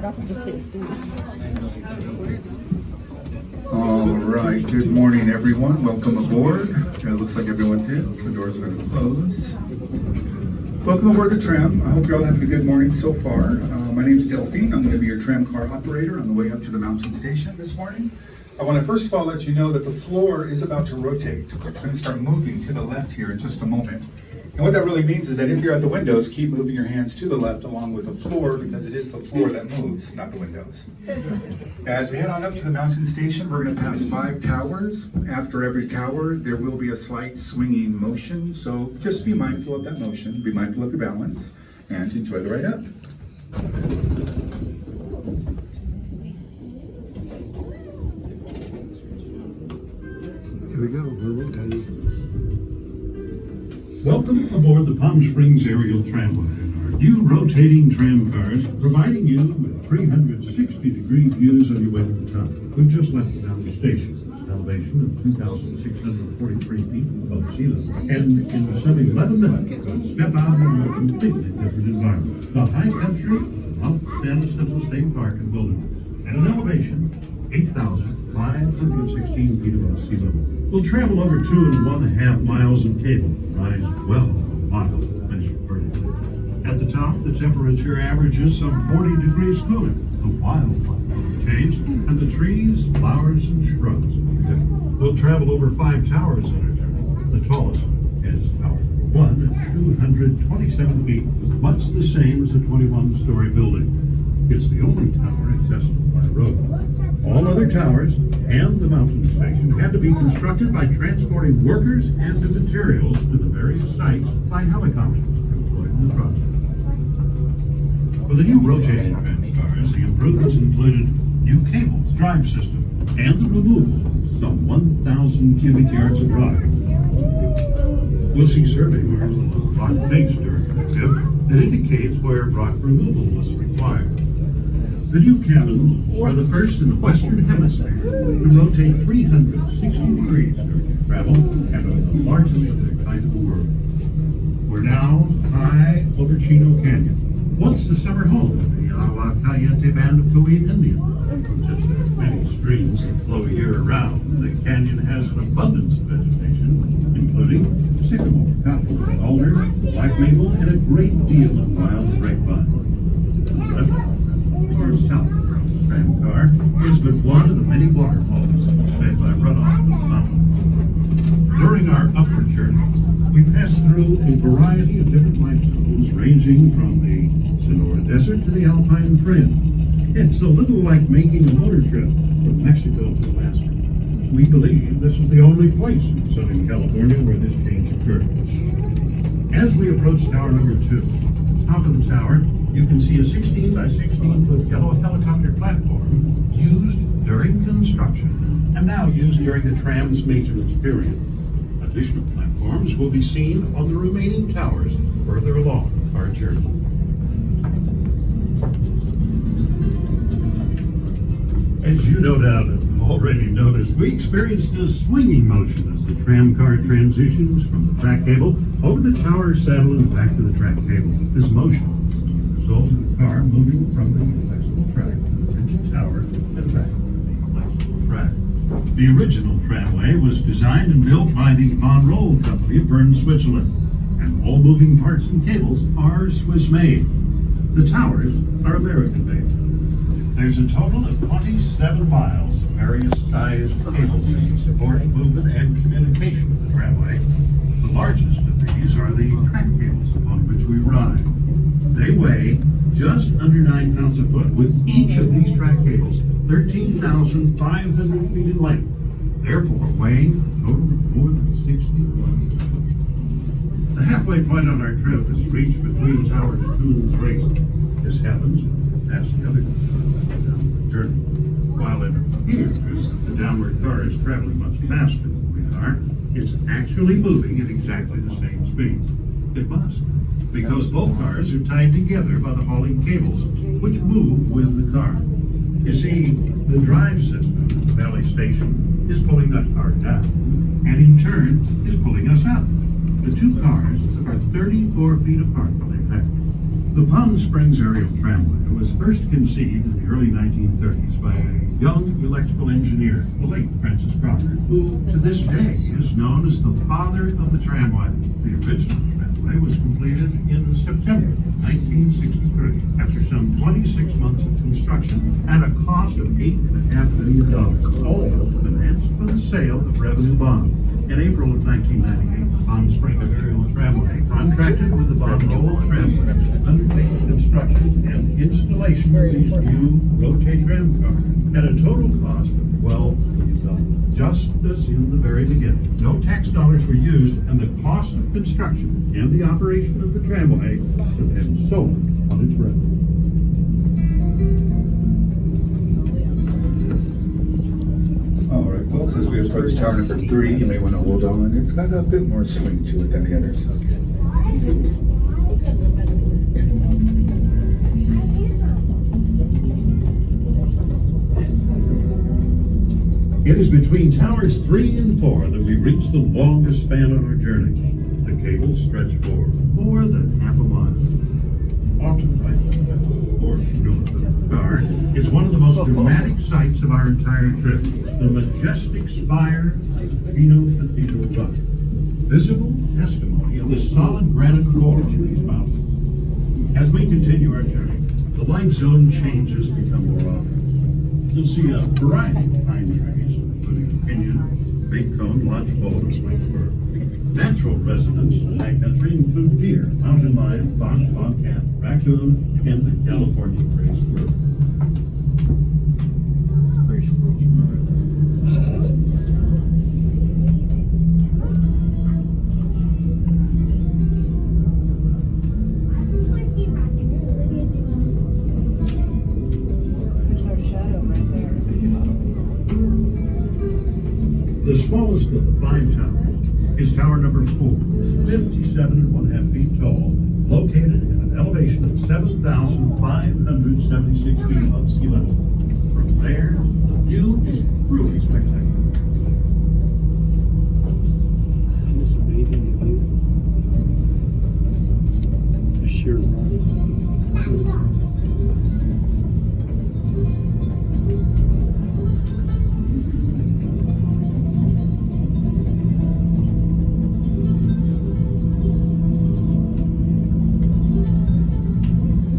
Off of the state schools. All right, good morning, everyone. Welcome aboard. It looks like everyone's in. The doors are going to close. Welcome aboard the tram. I hope you're all having a good morning so far. My name is Delphine. I'm going to be your tram car operator on the way up to the mountain station this morning. I want to first of all let you know that the floor is about to rotate. It's going to start moving to the left here in just a moment. And what that really means is that if you're at the windows, keep moving your hands to the left along with the floor, because it is the floor that moves, not the windows. As we head on up to the mountain station, we're going to pass 5 towers. After every tower, there will be a slight swinging motion, so just be mindful of that motion, be mindful of your balance, and enjoy the ride up. Here we go. Welcome aboard the Palm Springs Aerial Tramway and our new rotating tram cars, providing you with 360-degree views on your way to the top. We've just left the mountain station, an elevation of 2,643 feet above sea level. And in some 11 minutes, we'll step out into a completely different environment. The high country of San Jacinto State Park in Wilderness, at an elevation 8,516 feet above sea level. We'll travel over 2.5 miles of cable, rise well a mile measured vertically. At the top, the temperature averages some 40 degrees cooler. The wildlife changed, and the trees, flowers, and shrubs. We'll travel over 5 towers on our journey. The tallest is Tower 1 at 227 feet, much the same as a 21-story building. It's the only tower accessible by road. All other towers and the mountain station had to be constructed by transporting workers and the materials to the various sites by helicopters employed in the project. For the new rotating tram cars, the improvements included new cables, drive system, and the removal of some 1,000 cubic yards of rock. We'll see survey marks on the rock face derivative that indicates where rock removal was required. The new cabins are the first in the Western Hemisphere to rotate 360 degrees during travel and are the largest of their kind in the world. We're now high over Chino Canyon, once the summer home of the Agua Caliente band of Coeed Indians. Since there are many streams that flow year-round, the canyon has an abundance of vegetation, including sycamore, cottonwood, alder, black maple, and a great deal of wild grapevine. South tram car is but one of the many waterfalls fed by runoff from the mountain. During our upward journey, we passed through a variety of different limestones, ranging from the Sonora Desert to the Alpine Fringe. It's a little like making a motor trip from Mexico to Alaska. We believe this is the only place in Southern California where this change occurred. As we approach tower number 2, top of the tower, you can see a 16 by 16 foot yellow helicopter platform used during construction and now used during the tram's maintenance period. Additional platforms will be seen on the remaining towers further along our journey. As you no doubt have already noticed, we experienced a swinging motion as the tram car transitions from the track cable over the tower saddle and back to the track cable. This motion results in the car moving from the flexible track to the rigid tower and back to the flexible track. The original tramway was designed and built by the Von Roll Company of Bern, Switzerland, and all moving parts and cables are Swiss-made. The towers are American-made. There's a total of 27 miles of various sized cables to support movement and communication of the tramway. The largest of these are the track cables upon which we ride. They weigh just under 9 pounds a foot, with each of these track cables 13,500 feet in length, therefore weighing a total of more than 61 tons. The halfway point on our trip is reached between towers 2 and 3. This happens as the other downward journey. While it appears that the downward car is traveling much faster than we are, it's actually moving at exactly the same speed. It must, because both cars are tied together by the hauling cables, which move with the car. You see, the drive system at the valley station is pulling that car down, and in turn is pulling us up. The two cars are 34 feet apart when they pass. The Palm Springs aerial tramway was first conceived in the early 1930s by a young electrical engineer, the late Francis Crocker, who to this day is known as the father of the tramway. The original tramway was completed in September 1963 after some 26 months of construction at a cost of $8.5 million, all financed by the sale of revenue bonds. In April of 1998, the Palm Springs aerial tramway contracted with the Von Lowell Tramway to undertake the construction and installation of these new rotating tram cars at a total cost of $12 million, just as in the very beginning. No tax dollars were used, and the cost of construction and the operation of the tramway depends solely on its revenue. All right, folks, as we approach tower number 3, you may want to hold on. It's got a bit more swing to it than the others. It is between towers 3 and 4 that we reach the longest span on our journey. The cables stretch for more than half a mile. Often, right, or north of the guard, is one of the most dramatic sights of our entire trip. The majestic spire of Pino Cathedral Rock. Visible testimony of the solid granite core of these mountains. As we continue our journey, the life zone changes become more obvious. You'll see a variety of pine trees, including pinyon, big cone, lodgepole, and swingfir. Natural residents in high country include deer, mountain lion, fox, bobcat, raccoon, and the California gray squirrel. The smallest of the 5 towers is tower number 4, 57.5 feet tall, located at an elevation of 7,576 feet above sea level. From there, the view is truly spectacular. Isn't this amazing view? The sheer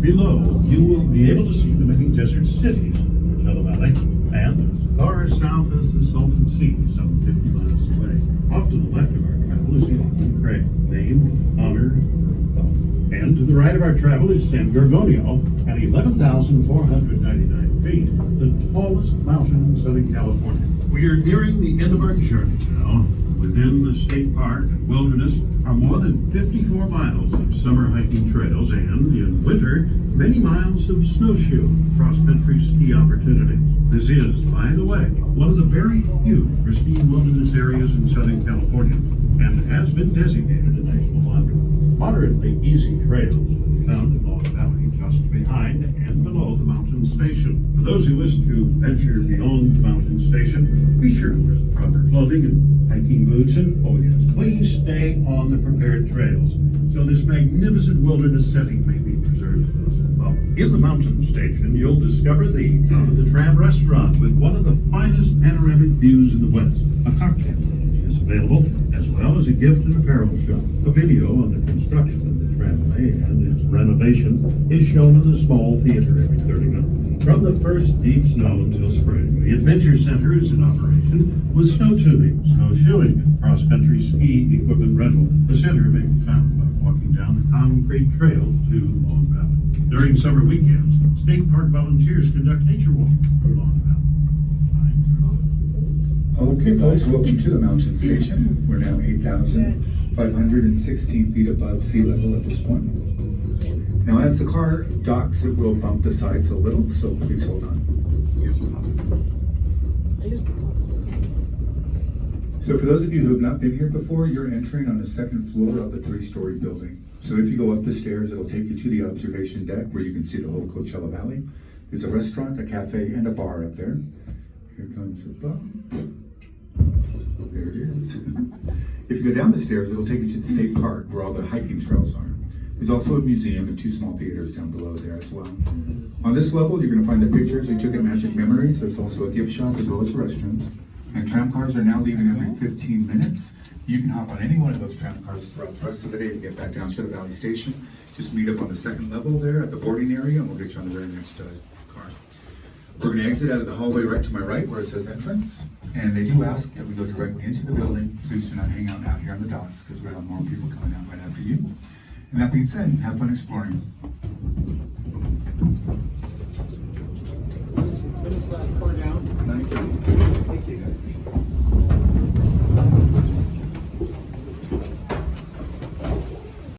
Below, you will be able to see the many desert cities of Coachella Valley, and as far south as the Salton Sea, some 50 miles away. Off to the left of our travel is Indian Crag, named in honor of God. And to the right of our travel is San Gorgonio, at 11,499 feet, the tallest mountain in Southern California. We are nearing the end of our journey now. Within the state park and wilderness are more than 54 miles of summer hiking trails and, in winter, many miles of snowshoe cross-country ski opportunities. This is, by the way, one of the very few pristine wilderness areas in Southern California and has been designated a national monument. Moderately easy trails found along the valley just behind and below the mountain station. For those who wish to venture beyond the mountain station, be sure to wear the proper clothing and hiking boots, and oh yes, please stay on the prepared trails so this magnificent wilderness setting may be preserved for those who follow. In the mountain station, you'll discover the top of the tram restaurant with one of the finest panoramic views in the West. A cocktail lounge is available, as well as a gift and apparel shop. A video on the construction of the tramway and its renovation is shown in the small theater every 30 minutes. From the first deep snow until spring, the Adventure Center is in operation with snow tubing, snowshoeing, and cross-country ski equipment rental. The center may be found by walking down the concrete trail to Long Valley. During summer weekends, state park volunteers conduct nature walks through Long Valley. Okay, folks, welcome to the mountain station. We're now 8,516 feet above sea level at this point. Now, as the car docks, it will bump the sides a little, so please hold on. So for those of you who have not been here before, you're entering on the second floor of a 3-story building. So if you go up the stairs, it'll take you to the observation deck where you can see the whole Coachella Valley. There's a restaurant, a cafe, and a bar up there. Here comes the bum. There it is. If you go down the stairs, it'll take you to the state park where all the hiking trails are. There's also a museum and 2 small theaters down below there as well. On this level, you're going to find the pictures we took at Magic Memories. There's also a gift shop as well as restrooms. And tram cars are now leaving every 15 minutes. You can hop on any one of those tram cars throughout the rest of the day to get back down to the Valley Station. Just meet up on the 2nd level there at the boarding area, and we'll get you on the very next car. We're going to exit out of the hallway right to my right where it says entrance. And they do ask that we go directly into the building. Please do not hang out here on the docks because we have more people coming out right after you. And that being said, have fun exploring. When is the last car down? 9:30. Thank you, guys.